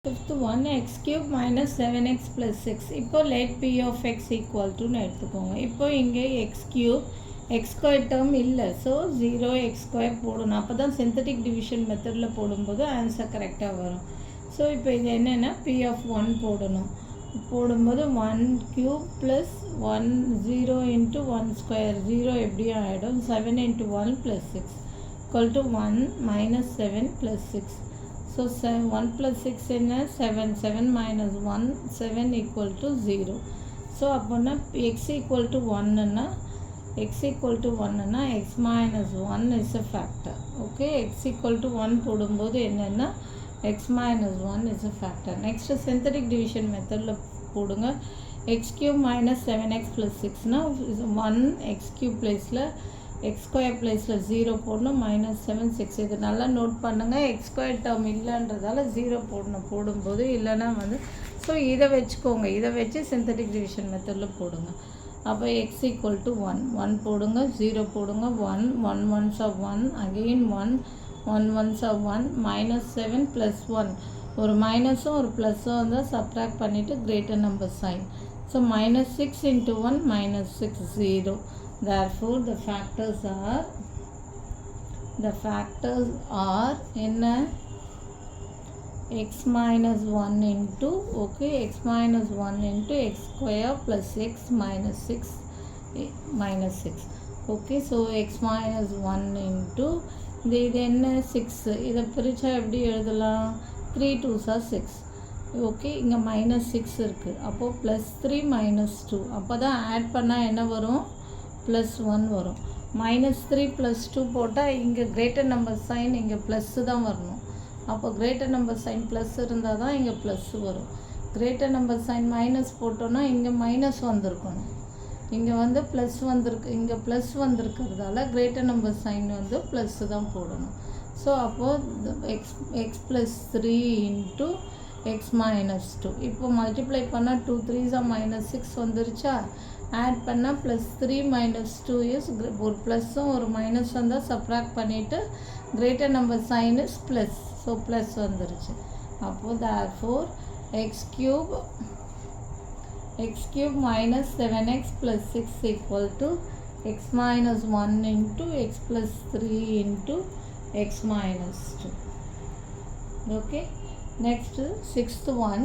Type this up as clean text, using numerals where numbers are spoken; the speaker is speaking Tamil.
Fifth one, x cube minus 7x plus 6. இப்போ let p of x equal to எடுத்துக்கோங்க. இப்போ இங்கே x cube x square term இல்லை, ஸோ 0 x square போடணும். அப்போ தான் synthetic division மெத்தடில் போடும்போது ஆன்சர் கரெக்டாக வரும். ஸோ இப்போ இது என்னென்னா p of 1 போடணும். போடும்போது 1 cube plus 1 0 into 1 square 0 எப்படியும் ஆகிடும். 7 into 1 plus 6 equal to 1 minus 7 plus 6. So 1 plus 6 in 7, 7 minus 1, 7 equal to 0. So அப்போனா x equal to 1 னா x equal to 1 னா x minus 1 is a factor. Okay, x equal to 1 போடும்போது என்னன்னா x minus 1 is a factor. Next synthetic division மெத்தடில் போடுங்க. x cube minus 7x plus 6 னா 1 x cube பிளேஸில் எக்ஸ் ஸ்கொயர் பிளேஸில் 0 போடணும், மைனஸ் 7 6. இது நல்லா நோட் பண்ணுங்கள். எக்ஸ் ஸ்கொயர் டேர்ம் இல்லைன்றதால 0 போடணும். போடும்போது இல்லைன்னா ஸோ இதை வச்சுக்கோங்க. இதை வச்சு சிந்தட்டிக் டிவிஷன் மெத்தடில் போடுங்க. அப்போ எக்ஸ் ஈக்குவல் டு 1 போடுங்க, 0 போடுங்க, 1 once of 1 again 1 once of 1 minus 7 plus 1. ஒரு மைனஸும் ஒரு ப்ளஸ்ஸும் வந்தால் சப்ட்ராக்ட் பண்ணிவிட்டு greater number sign. So minus 6 into 1 minus 6 0. Therefore the factors are என்ன x minus 1 into x minus 1 into x square plus x minus 6 okay. So x minus 1 into இது என்ன 6. இதை பிரித்தா எப்படி எழுதலாம்? 3 2s are 6. ஓகே, இங்கே மைனஸ் 6 இருக்குது. அப்போது ப்ளஸ் 3 மைனஸ் 2. அப்போ தான் ஆட் பண்ணால் என்ன வரும்? ப்ளஸ் 1 வரும். மைனஸ் 3 ப்ளஸ் 2 போட்டால் இங்கே கிரேட்டர் நம்பர் சைன் இங்கே ப்ளஸ்ஸு தான் வரணும். அப்போ கிரேட்டர் நம்பர் சைன் ப்ளஸ் இருந்தால் தான் இங்கே ப்ளஸ்ஸு வரும். கிரேட்டர் நம்பர் சைன் மைனஸ் போட்டோன்னா இங்கே மைனஸ் வந்திருக்கணும். இங்கே ப்ளஸ் வந்திருக்கு, இங்கே ப்ளஸ் வந்திருக்கிறதால கிரேட்டர் நம்பர் சைன் ப்ளஸ்ஸு தான் போடணும். ஸோ அப்போது x plus 3 into x minus 2. இப்போ மல்டிப்ளை பண்ணால் 2 3s மைனஸ் 6 வந்துருச்சா? ஆட் பண்ணால் ப்ளஸ் 3 மைனஸ் 2 இஸ் ஒரு ப்ளஸ்ஸும் ஒரு மைனஸ் வந்தால் சப்ராக்ட் பண்ணிவிட்டு greater number sign is plus. So plus வந்துருச்சு. அப்போது therefore X cube minus 7x plus 6 equal to X minus 1 into X plus 3 into X minus 2. Okay, next 6th one.